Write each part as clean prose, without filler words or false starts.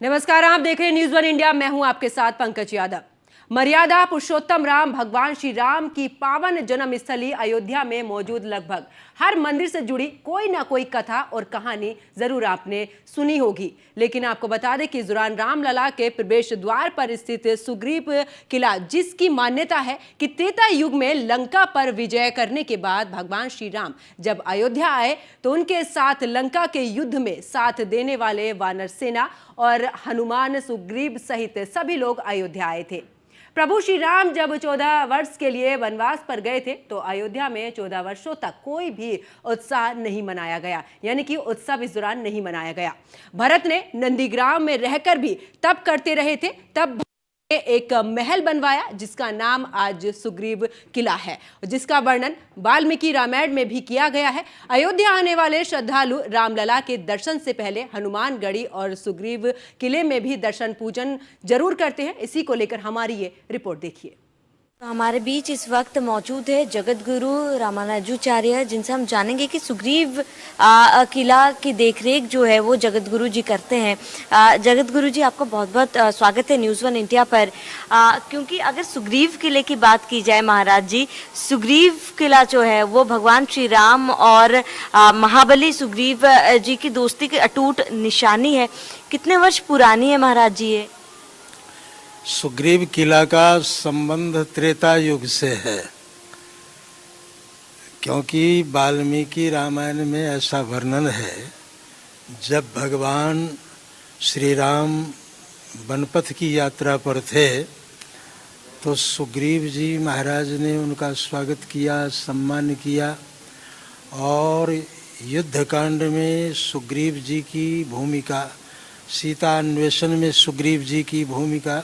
नमस्कार, आप देख रहे हैं न्यूज़ वन इंडिया। मैं हूं आपके साथ पंकज यादव। मर्यादा पुरुषोत्तम राम भगवान श्री राम की पावन जन्मस्थली अयोध्या में मौजूद लगभग हर मंदिर से जुड़ी कोई ना कोई कथा और कहानी जरूर आपने सुनी होगी। लेकिन आपको बता दें कि इस दौरान रामलला के प्रवेश द्वार पर स्थित सुग्रीव किला, जिसकी मान्यता है कि त्रेता युग में लंका पर विजय करने के बाद भगवान श्री राम जब अयोध्या आए तो उनके साथ लंका के युद्ध में साथ देने वाले वानर सेना और हनुमान, सुग्रीव सहित सभी लोग अयोध्या आए थे। प्रभु श्री राम जब 14 वर्ष के लिए वनवास पर गए थे तो अयोध्या में 14 वर्षों तक कोई भी उत्साह नहीं मनाया गया, यानी कि उत्सव इस दौरान नहीं मनाया गया। भरत ने नंदीग्राम में रहकर भी तप करते रहे थे। तब एक महल बनवाया जिसका नाम आज सुग्रीव किला है, जिसका वर्णन वाल्मीकि रामायण में भी किया गया है। अयोध्या आने वाले श्रद्धालु रामलला के दर्शन से पहले हनुमानगढ़ी और सुग्रीव किले में भी दर्शन पूजन जरूर करते हैं। इसी को लेकर हमारी ये रिपोर्ट देखिए। हमारे बीच इस वक्त मौजूद है जगत गुरु रामानुजाचार्य, जिनसे हम जानेंगे कि सुग्रीव किला की देखरेख जो है वो जगत गुरु जी करते हैं। जगत गुरु जी, आपका बहुत बहुत स्वागत है न्यूज़ वन इंडिया पर। क्योंकि अगर सुग्रीव किले की बात की जाए महाराज जी, सुग्रीव किला जो है वो भगवान श्री राम और महाबली सुग्रीव जी की दोस्ती की अटूट निशानी है। कितने वर्ष पुरानी है महाराज जी ये? सुग्रीव किला का संबंध त्रेता युग से है, क्योंकि वाल्मीकि रामायण में ऐसा वर्णन है, जब भगवान श्री राम वनपथ की यात्रा पर थे तो सुग्रीव जी महाराज ने उनका स्वागत किया, सम्मान किया और युद्धकांड में सुग्रीव जी की भूमिका, सीता अन्वेषण में सुग्रीव जी की भूमिका,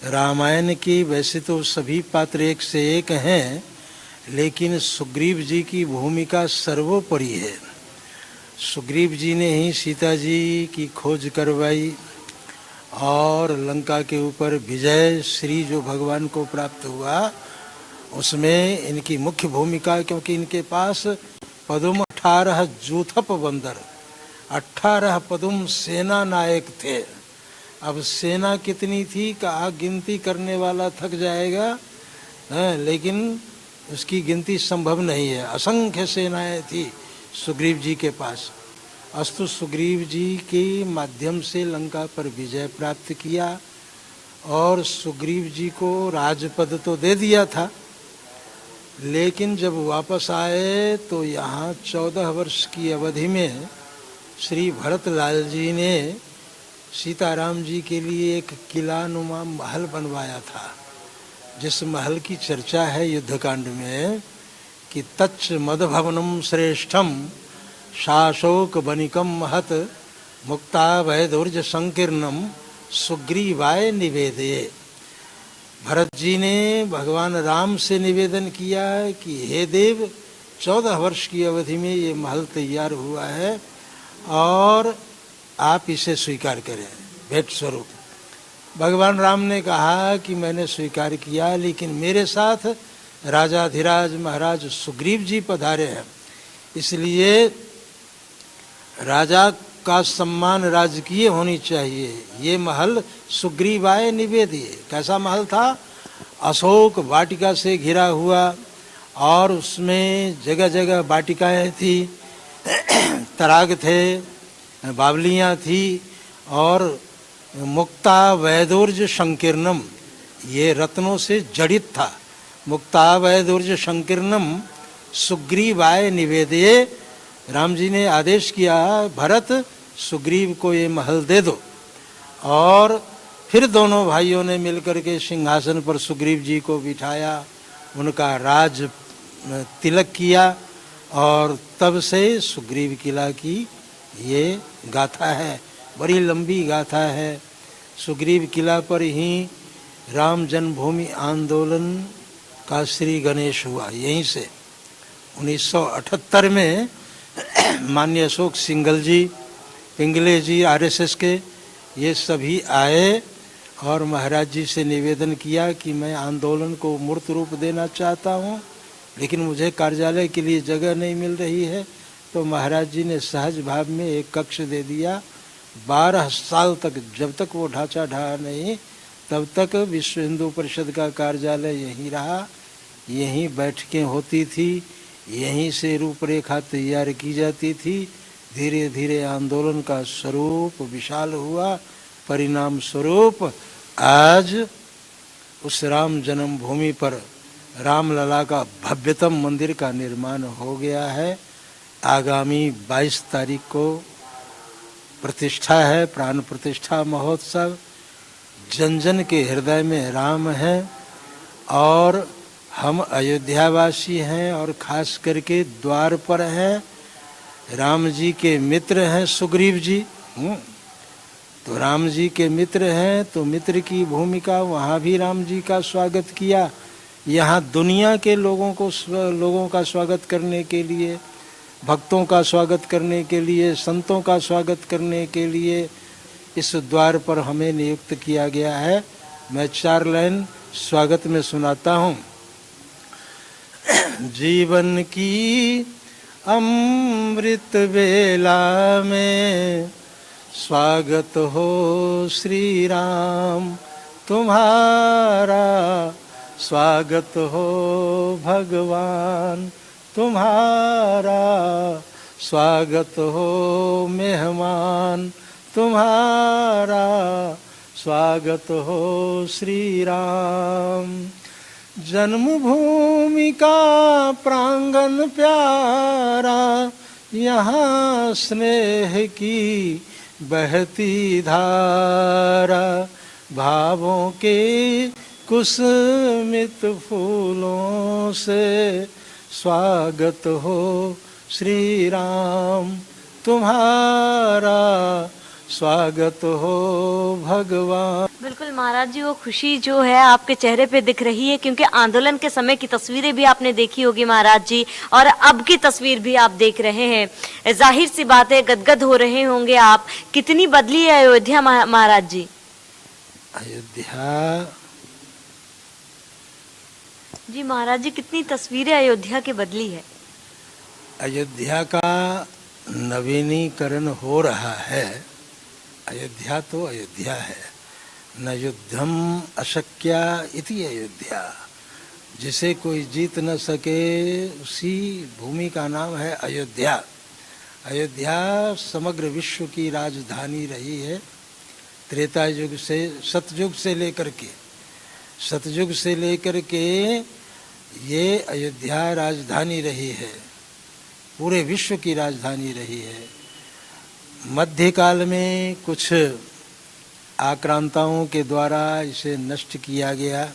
रामायण की वैसे तो सभी पात्र एक से एक हैं, लेकिन सुग्रीव जी की भूमिका सर्वोपरि है। सुग्रीव जी ने ही सीता जी की खोज करवाई और लंका के ऊपर विजय श्री जो भगवान को प्राप्त हुआ, उसमें इनकी मुख्य भूमिका, क्योंकि इनके पास पदुम 18 जूथप बंदर, 18 पदुम सेना नायक थे। अब सेना कितनी थी कहा गिनती करने वाला थक जाएगा, लेकिन उसकी गिनती संभव नहीं है। असंख्य सेनाएं थी सुग्रीव जी के पास। अस्तु सुग्रीव जी के माध्यम से लंका पर विजय प्राप्त किया और सुग्रीव जी को राजपद तो दे दिया था, लेकिन जब वापस आए तो यहाँ 14 वर्ष की अवधि में श्री भरतलाल जी ने सीताराम जी के लिए एक किलानुमा महल बनवाया था, जिस महल की चर्चा है युद्धकांड में कि तच्च मदभवनम श्रेष्ठम शाशोक बनिकम महत मुक्ता वैदुर्ज संकीर्णम सुग्रीवाय निवेदये। भरत जी ने भगवान राम से निवेदन किया कि हे देव, 14 वर्ष की अवधि में ये महल तैयार हुआ है और आप इसे स्वीकार करें भेंट स्वरूप। भगवान राम ने कहा कि मैंने स्वीकार किया, लेकिन मेरे साथ राजाधिराज महाराज सुग्रीव जी पधारे हैं, इसलिए राजा का सम्मान राजकीय होनी चाहिए। ये महल सुग्रीवाय निवेदिए। कैसा महल था? अशोक वाटिका से घिरा हुआ और उसमें जगह जगह वाटिकाएं थी, तराग थे, बावलियाँ थी और मुक्ता वैदुर्ज संकीर्णम, ये रत्नों से जड़ित था। मुक्ता वैदुर्ज संकीर्णम सुग्रीवाय निवेदये। राम जी ने आदेश किया, भरत सुग्रीव को ये महल दे दो। और फिर दोनों भाइयों ने मिलकर के सिंहासन पर सुग्रीव जी को बिठाया, उनका राज तिलक किया और तब से सुग्रीव किला की ये गाथा है, बड़ी लंबी गाथा है। सुग्रीव किला पर ही राम जन्मभूमि आंदोलन का श्री गणेश हुआ। यहीं से 1978 में माननीय अशोक सिंघल जी, पिंगले जी आरएसएस के, ये सभी आए और महाराज जी से निवेदन किया कि मैं आंदोलन को मूर्त रूप देना चाहता हूँ, लेकिन मुझे कार्यालय के लिए जगह नहीं मिल रही है। तो महाराज जी ने सहज भाव में एक कक्ष दे दिया 12 साल तक, जब तक वो ढांचा ढहा नहीं तब तक विश्व हिंदू परिषद का कार्यालय यहीं रहा, यहीं बैठकें होती थी, यहीं से रूपरेखा तैयार की जाती थी। धीरे धीरे आंदोलन का स्वरूप विशाल हुआ, परिणाम स्वरूप आज उस राम जन्मभूमि पर रामलला का भव्यतम मंदिर का निर्माण हो गया है। आगामी 22 तारीख को प्रतिष्ठा है, प्राण प्रतिष्ठा महोत्सव। जन जन के हृदय में राम है और हम अयोध्यावासी हैं और खास करके द्वार पर हैं। राम जी के मित्र हैं सुग्रीव जी, तो राम जी के मित्र हैं तो मित्र की भूमिका, वहाँ भी राम जी का स्वागत किया। यहाँ दुनिया के लोगों का स्वागत करने के लिए, भक्तों का स्वागत करने के लिए, संतों का स्वागत करने के लिए इस द्वार पर हमें नियुक्त किया गया है। मैं 4 लाइन स्वागत में सुनाता हूँ। जीवन की अमृत बेला में स्वागत हो श्री राम तुम्हारा, स्वागत हो भगवान तुम्हारा, स्वागत हो मेहमान तुम्हारा, स्वागत हो श्री राम। जन्मभूमि का प्रांगण प्यारा, यहाँ स्नेह की बहती धारा, भावों के कुसुमित फूलों से स्वागत हो श्री राम तुम्हारा, स्वागत हो भगवान। बिल्कुल महाराज जी, वो खुशी जो है आपके चेहरे पे दिख रही है, क्योंकि आंदोलन के समय की तस्वीरें भी आपने देखी होगी महाराज जी, और अब की तस्वीर भी आप देख रहे हैं। जाहिर सी बात है गदगद हो रहे होंगे आप। कितनी बदली है अयोध्या महाराज जी? अयोध्या जी महाराज जी, कितनी तस्वीरें अयोध्या की बदली है? अयोध्या का नवीनीकरण हो रहा है। अयोध्या तो अयोध्या है, न युद्धम अशक्या इति अयोध्या। जिसे कोई जीत न सके उसी भूमि का नाम है अयोध्या। अयोध्या समग्र विश्व की राजधानी रही है। त्रेता युग से, सतयुग से लेकर के ये अयोध्या राजधानी रही है, पूरे विश्व की राजधानी रही है। मध्यकाल में कुछ आक्रांताओं के द्वारा इसे नष्ट किया गया,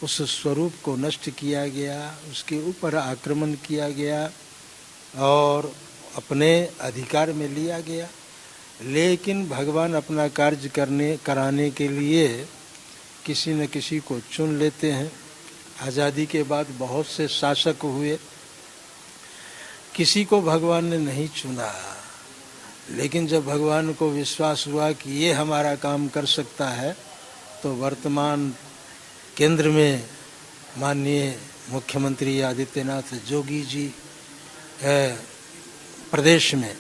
उस स्वरूप को नष्ट किया गया, उसके ऊपर आक्रमण किया गया और अपने अधिकार में लिया गया। लेकिन भगवान अपना कार्य कराने के लिए किसी न किसी को चुन लेते हैं। आज़ादी के बाद बहुत से शासक हुए, किसी को भगवान ने नहीं चुना। लेकिन जब भगवान को विश्वास हुआ कि ये हमारा काम कर सकता है, तो वर्तमान केंद्र में माननीय मुख्यमंत्री आदित्यनाथ जोगी जी प्रदेश में,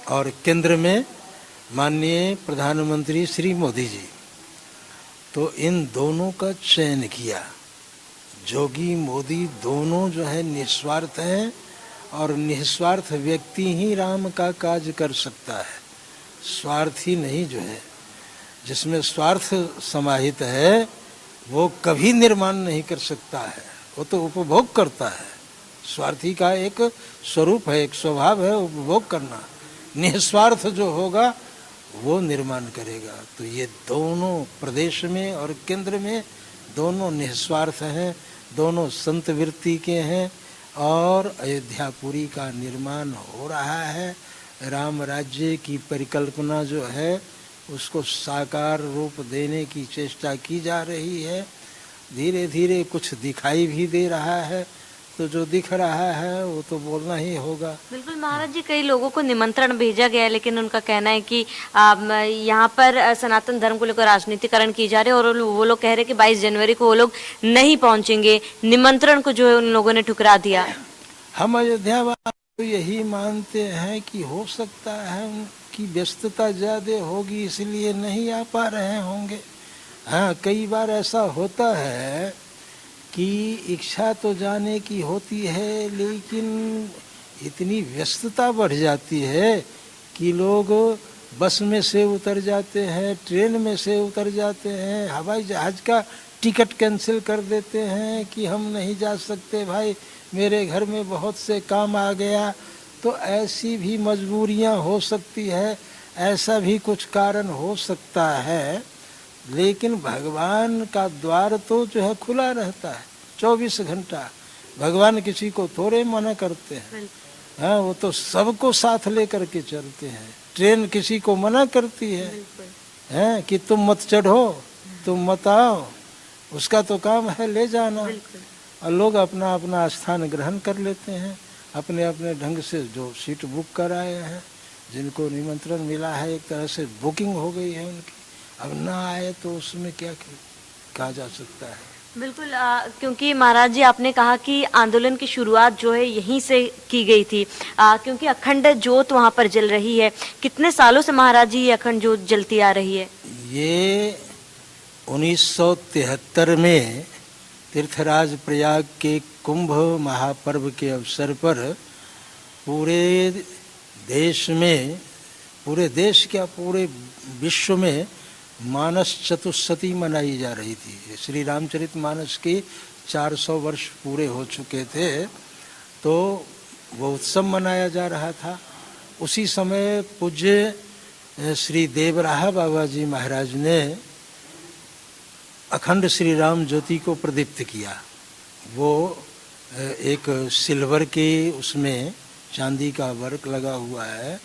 और केंद्र में माननीय प्रधानमंत्री श्री मोदी जी, तो इन दोनों का चयन किया। जोगी मोदी दोनों जो है निस्वार्थ हैं, और निस्वार्थ व्यक्ति ही राम का कार्य कर सकता है। स्वार्थी नहीं जो है, जिसमें स्वार्थ समाहित है वो कभी निर्माण नहीं कर सकता है, वो तो उपभोग करता है। स्वार्थी का एक स्वरूप है, एक स्वभाव है उपभोग करना। निस्वार्थ जो होगा वो निर्माण करेगा। तो ये दोनों प्रदेश में और केंद्र में दोनों निस्वार्थ हैं, दोनों संत वृत्ति के हैं, और अयोध्यापुरी का निर्माण हो रहा है। राम राज्य की परिकल्पना जो है उसको साकार रूप देने की चेष्टा की जा रही है। धीरे धीरे कुछ दिखाई भी दे रहा है, तो जो दिख रहा है वो तो बोलना ही होगा। बिल्कुल महाराज जी, कई लोगों को निमंत्रण भेजा गया है, लेकिन उनका कहना है कि यहाँ पर सनातन धर्म को लेकर राजनीतिकरण की जा रही है, और वो लोग कह रहे हैं कि 22 जनवरी को वो लोग नहीं पहुंचेंगे। निमंत्रण को जो है उन लोगों ने ठुकरा दिया। हम अयोध्या तो यही मानते हैं कि हो सकता है उनकी व्यस्तता ज़्यादा होगी इसलिए नहीं आ पा रहे होंगे। हाँ, कई बार ऐसा होता है कि इच्छा तो जाने की होती है लेकिन इतनी व्यस्तता बढ़ जाती है कि लोग बस में से उतर जाते हैं, ट्रेन में से उतर जाते हैं, हवाई जहाज का टिकट कैंसिल कर देते हैं कि हम नहीं जा सकते भाई, मेरे घर में बहुत से काम आ गया। तो ऐसी भी मजबूरियां हो सकती है, ऐसा भी कुछ कारण हो सकता है, लेकिन भगवान का द्वार तो जो है खुला रहता है 24 घंटा। भगवान किसी को थोड़े मना करते हैं। हाँ, वो तो सबको साथ लेकर के चलते हैं। ट्रेन किसी को मना करती है हैं कि तुम मत चढ़ो, तुम मत आओ, उसका तो काम है ले जाना। और लोग अपना अपना स्थान ग्रहण कर लेते हैं, अपने अपने ढंग से जो सीट बुक कराए हैं, जिनको निमंत्रण मिला है एक तरह से बुकिंग हो गई है उनकी। अब ना आए तो उसमें क्या कहा जा सकता है। बिल्कुल, क्योंकि महाराज जी आपने कहा कि आंदोलन की शुरुआत जो है यहीं से की गई थी, क्योंकि अखंड ज्योत वहाँ पर जल रही है। कितने सालों से महाराज जी ये अखंड ज्योत जलती आ रही है? ये 1973 में तीर्थराज प्रयाग के कुंभ महापर्व के अवसर पर पूरे देश में, पूरे देश क्या पूरे विश्व में मानस चतुष्सती मनाई जा रही थी। श्री रामचरित मानस के 400 वर्ष पूरे हो चुके थे, तो वो उत्सव मनाया जा रहा था। उसी समय पूज्य श्री देवराहा बाबा जी महाराज ने अखंड श्री राम ज्योति को प्रदीप्त किया। वो एक सिल्वर के उसमें चांदी का वर्क लगा हुआ है